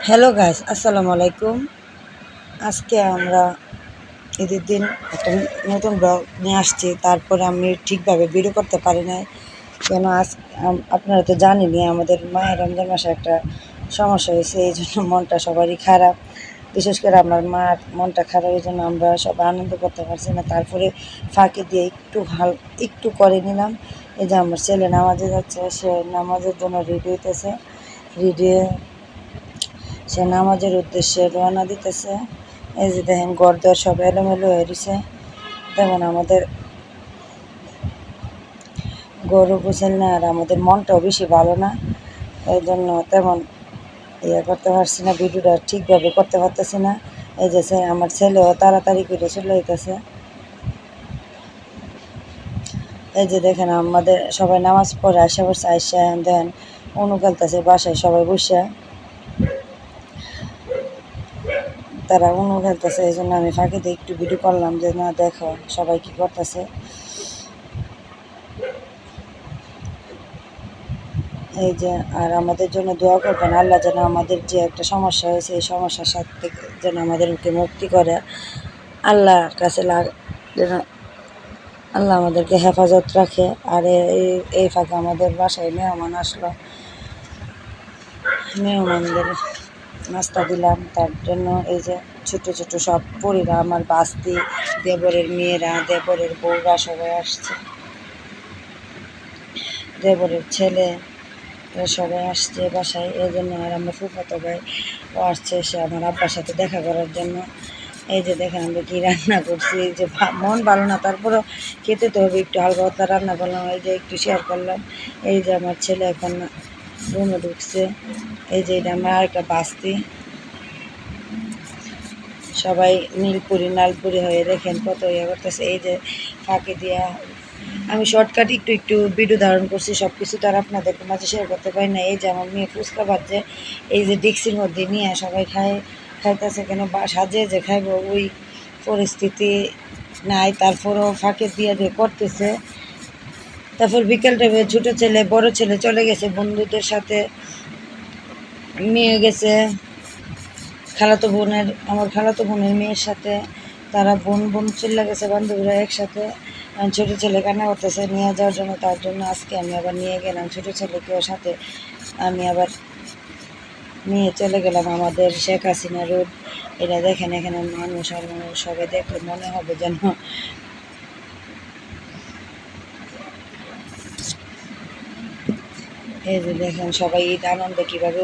Hello guys, আসসালামু আলাইকুম। আজকে আমরা ঈদের দিন একটা নতুন ব্লগ নিয়ে আসছি। তারপরে আমি ঠিকভাবে ভিডিও করতে পারি নাই, কেন আপনারা তো জানেনই আমাদের মায়ের রমজান মাসে একটা সমস্যা হয়েছে। এই জন্য মনটা সবারই খারাপ, বিশেষ করে আমার মার মনটা খারাপ। এই জন্য আমরা সবাই আনন্দ করতে পারছি না। তারপরে ফাঁকি দিয়ে একটু করে নিলাম। এই যে আমার ছেলে নামাজে যাচ্ছে, সে নামাজের জন্য রেডি হইতেছে। রেডি সে নামাজের উদ্দেশ্যে রওনা দিতেছে। এই যে দেখেন ঘরদোর সব এলোমেলো হয়ে রয়েছে, তেমন আমাদের গরু গোছেল না, আর আমাদের মনটাও বেশি ভালো না। এই জন্য তেমন করতে পারছি না, ভিডিওটা ঠিকভাবে করতে পারতেছি না। এই যে আমার ছেলেও তাড়াতাড়ি করে চলে যেতেছে। এই যে দেখেন আমাদের সবাই নামাজ পড়ে আসা পড়ছে, আইসা দেখেন অনুকালতেছে বাসায় সবাই বসে, তারা খেলতেছে। এই জন্য আমি ফাঁকিতে একটু ভিডিও করলাম যে না, দেখো সবাই কি করতেছে। এই যে আর আমাদের জন্য দোয়া করবেন, আল্লাহ যেন আমাদের যে একটা সমস্যা হয়েছে এই সমস্যার সাথে যেন আমাদেরকে মুক্তি করে। আল্লাহর কাছে যেন আল্লাহ আমাদেরকে হেফাজত রাখে। আর এই ফাঁকে আমাদের বাসায় মেহমান আসলো, মেহমানদের নাস্তা দিলাম। তার জন্য এই যে ছোটো ছোটো সব পরিবার, আমার বাস্তি, দেবরের মেয়েরা, দেবরের বউরা সবাই আসছে, দেবরের ছেলে সবাই আসছে বাসায়। এই জন্য আর আমার ফুফাতো ভাই ও আসছে, সে আমার আব্বার সাথে দেখা করার জন্য। এই যে দেখেন আমরা কী রান্না করছি। এই যে মন ভালো না, তারপরেও খেতে তো হবে, একটু হালকা পাতলা রান্না করলাম। এই যে একটু শেয়ার করলাম। এই যে আমার ছেলে এখন রুমে ঢুকছে। এই যে এটা আমার আরেকটা বাস্তি, সবাই নীলপুরি নালপুরি হয়ে দেখেন কত করতেছে। এই যে ফাঁকি দিয়া আমি শর্টকাট একটু ভিডিও ধারণ করছি, সব কিছু তো আর আপনাদের মাঝে শেয়ার করতে পারি না। এই যে আমার মেয়ে ফুচকা ভাজছে, এই যে ডিক্সির মধ্যে নিয়ে সবাই খাইতেছে, কেন সাজে যে খাইব ওই পরিস্থিতি নাই। তারপরও ফাঁকে দিয়ে করতেছে। তারপর বিকেল টাইমে ছোটো ছেলে বড় ছেলে চলে গেছে বন্ধুদের সাথে, নিয়ে গেছে আমার খালাতো বোনের মেয়ের সাথে। তারা বোন চলে গেছে, বান্ধবীরা একসাথে। ছোটো ছেলে কান্না করতেছে নিয়ে যাওয়ার জন্য, তার জন্য আজকে আমি আবার নিয়ে গেলাম ছোটো ছেলেকেও সাথে। আমি আবার নিয়ে চলে গেলাম আমাদের শেখ হাসিনা রোড। এটা দেখেন এখানে মানুষ আর মানুষ, সবাই দেখলে মনে হবে যেন এই যে দেখেন সবাই ঈদ আনন্দ কীভাবে